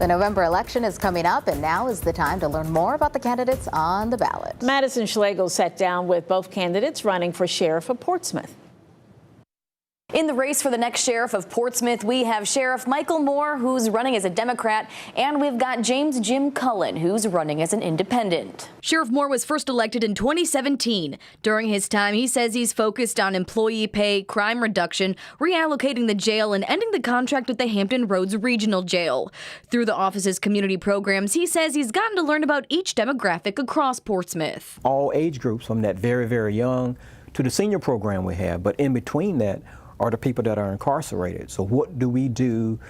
The November election is coming up, and now is the time to learn more about the candidates on the ballot. Madison Schlegel sat down with both candidates running for sheriff of Portsmouth. In the race for the next sheriff of Portsmouth, we have Sheriff Michael Moore, who's running as a Democrat, and we've got James Jim Cullen, who's running as an independent. Sheriff Moore was first elected in 2017. During his time, he says he's focused on employee pay, crime reduction, reallocating the jail, and ending the contract with the Hampton Roads Regional Jail. Through the office's community programs, he says he's gotten to learn about each demographic across Portsmouth. All age groups, from that very, very young to the senior program we have, but in between that are the people that are incarcerated. So what do we do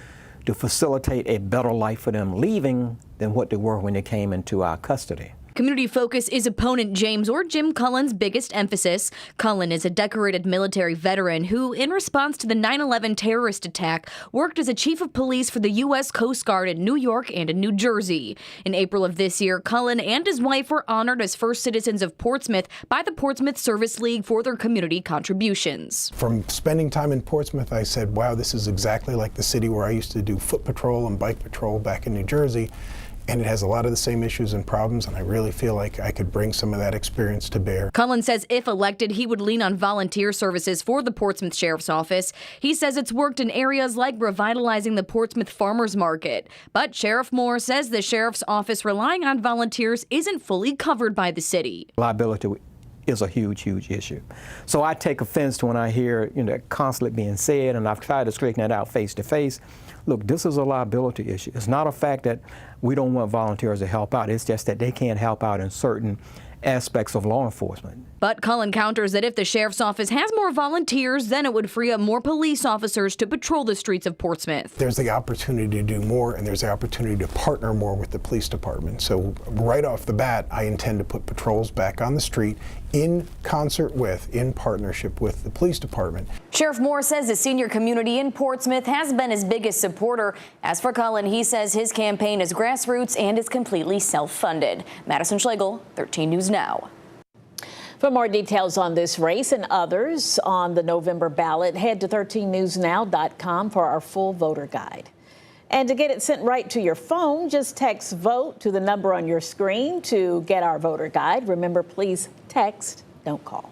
to facilitate a better life for them leaving than what they were when they came into our custody? Community focus is opponent James or Jim Cullen's biggest emphasis. Cullen is a decorated military veteran who, in response to the 9/11 terrorist attack, worked as a chief of police for the U.S. Coast Guard in New York and in New Jersey. In April of this year, Cullen and his wife were honored as first citizens of Portsmouth by the Portsmouth Service League for their community contributions. From spending time in Portsmouth, I said, wow, this is exactly like the city where I used to do foot patrol and bike patrol back in New Jersey. And it has a lot of the same issues and problems, and I really feel like I could bring some of that experience to bear. Cullen says if elected, he would lean on volunteer services for the Portsmouth Sheriff's Office. He says it's worked in areas like revitalizing the Portsmouth Farmers Market. But Sheriff Moore says the Sheriff's Office relying on volunteers isn't fully covered by the city. Liability is a huge, huge issue. So I take offense to when I hear constantly being said, and I've tried to straighten that out face to face. Look, this is a liability issue. It's not a fact that we don't want volunteers to help out. It's just that they can't help out in certain aspects of law enforcement. But Cullen counters that if the Sheriff's Office has more volunteers, then it would free up more police officers to patrol the streets of Portsmouth. There's the opportunity to do more, and there's the opportunity to partner more with the police department. So right off the bat, I intend to put patrols back on the street in concert with, in partnership with the police department. Sheriff Moore says the senior community in Portsmouth has been his biggest supporter. As for Cullen, he says his campaign is grassroots and is completely self-funded. Madison Schlegel, 13 News Now. For more details on this race and others on the November ballot, head to 13newsnow.com for our full voter guide. And to get it sent right to your phone, just text VOTE to the number on your screen to get our voter guide. Remember, please text, don't call.